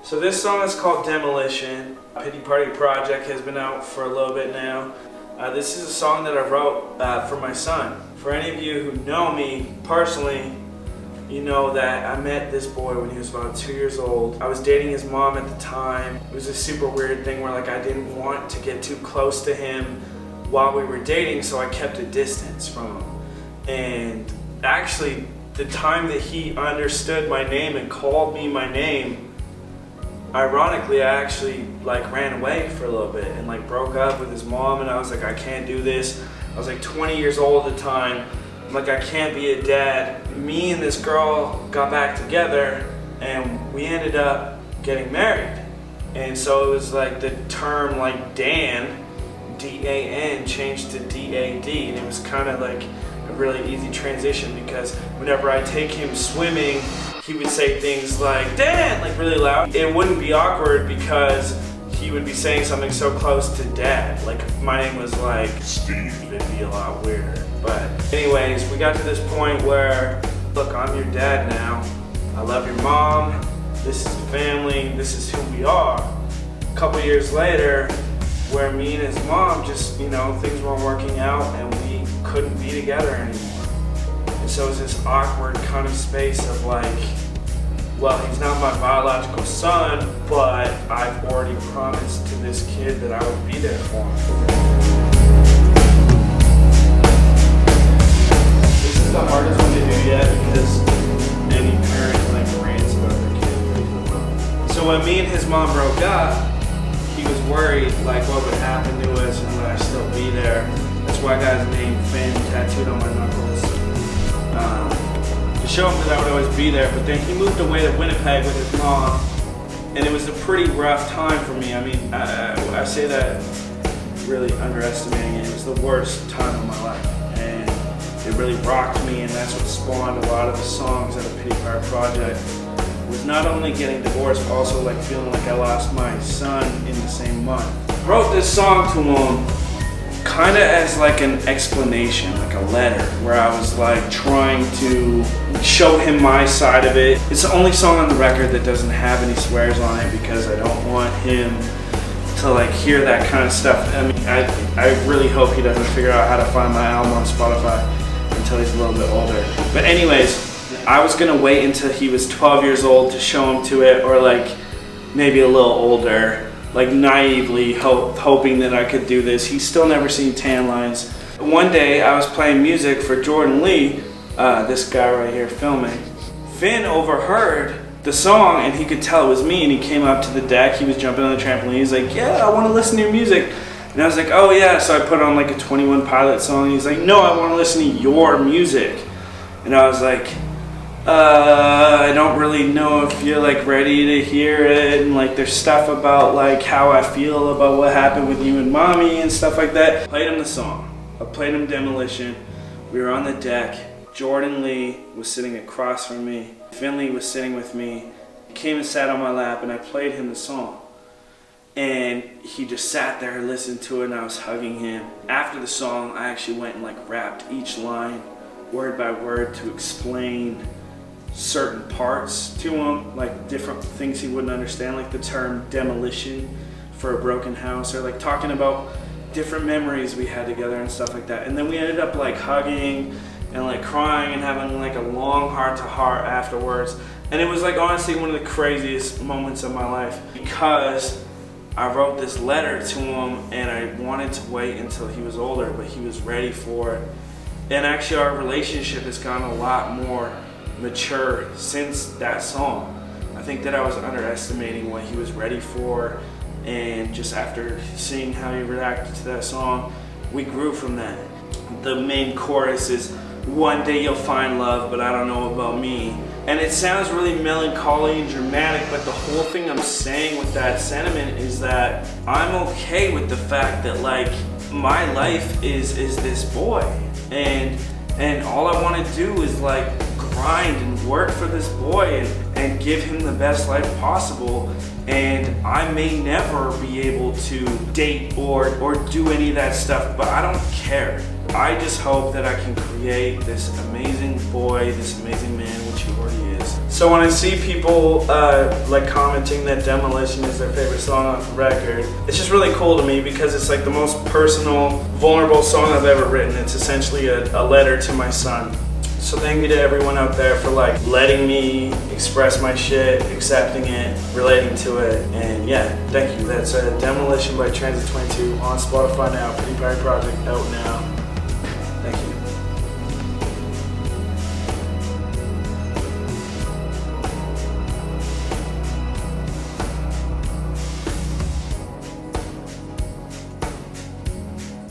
So this song is called Demolition. Pity Party Project has been out for a little bit now. This is a song that I wrote for my son. For any of you who know me personally, you know that I met this boy when he was about 2 years old. I was dating his mom at the time. It was a super weird thing where I didn't want to get too close to him while we were dating, so I kept a distance from him. And actually, the time that he understood my name and called me my name, ironically, I actually ran away for a little bit and broke up with his mom, and I was like, I can't do this. I was 20 years old at the time. I'm like, I can't be a dad. Me and this girl got back together and we ended up getting married. And so it was the term Dan, D-A-N, changed to D-A-D, and it was kind of a really easy transition because whenever I take him swimming, he would say things like, Dad, really loud. It wouldn't be awkward because he would be saying something so close to Dad. If my name was Steve, it'd be a lot weirder. But anyways, we got to this point where, look, I'm your dad now. I love your mom. This is the family. This is who we are. A couple years later, where me and his mom just, things weren't working out and we couldn't be together anymore. And so it was this awkward kind of space of well, he's not my biological son, but I've already promised to this kid that I would be there for him. This is the hardest one to do yet because any parent rants about their kid. So when me and his mom broke up, he was worried what would happen to us and would I still be there. That's why I got his name Finn tattooed on my knuckles. To show him that I would always be there, but then he moved away to Winnipeg with his mom, and it was a pretty rough time for me. I mean, I say that really underestimating it. It was the worst time of my life, and it really rocked me, and that's what spawned a lot of the songs at the Pity Party Project. It was not only getting divorced, but also feeling like I lost my son in the same month. I wrote this song to him kind of as an explanation, a letter, where I was trying to show him my side of it. It's the only song on the record that doesn't have any swears on it because I don't want him to hear that kind of stuff. I mean, I really hope he doesn't figure out how to find my album on Spotify until he's a little bit older. But anyways, I was gonna wait until he was 12 years old to show him to it, or maybe a little older. Naively hoping that I could do this. He's still never seen Tan Lines. One day I was playing music for Jordan Lee, this guy right here filming. Finn overheard the song and he could tell it was me, and he came up to the deck. He was jumping on the trampoline. He's like, yeah, I want to listen to your music. And I was like, oh yeah. So I put on a 21 Pilot song. He's like, no, I want to listen to your music. And I was like, I don't really know if you're ready to hear it, and there's stuff about how I feel about what happened with you and mommy and stuff like that. Played him the song. I played him Demolition. We were on the deck. Jordan Lee was sitting across from me. Finley was sitting with me. He came and sat on my lap, and I played him the song. And he just sat there and listened to it, and I was hugging him. After the song, I actually went and rapped each line word by word to explain certain parts to him, different things he wouldn't understand, the term demolition for a broken house, or talking about different memories we had together and stuff like that. And then we ended up hugging and crying and having a long heart-to-heart afterwards. And it was honestly one of the craziest moments of my life because I wrote this letter to him and I wanted to wait until he was older, but he was ready for it. And actually our relationship has gotten a lot more mature since that song. I think that I was underestimating what he was ready for, and just after seeing how he reacted to that song, we grew from that. The main chorus is, one day you'll find love, but I don't know about me. And it sounds really melancholy and dramatic, but the whole thing I'm saying with that sentiment is that I'm okay with the fact that my life is this boy, and all I want to do is grind and work for this boy and give him the best life possible. And I may never be able to date or do any of that stuff, but I don't care. I just hope that I can create this amazing boy, this amazing man, which he already is. So when I see people like commenting that Demolition is their favorite song off the record, it's just really cool to me because it's like the most personal, vulnerable song I've ever written. It's essentially a letter to my son. So thank you to everyone out there for like letting me express my shit, accepting it, relating to it, and yeah, thank you. That's Demolition by Transit22 on Spotify now. Pretty Party Project out now.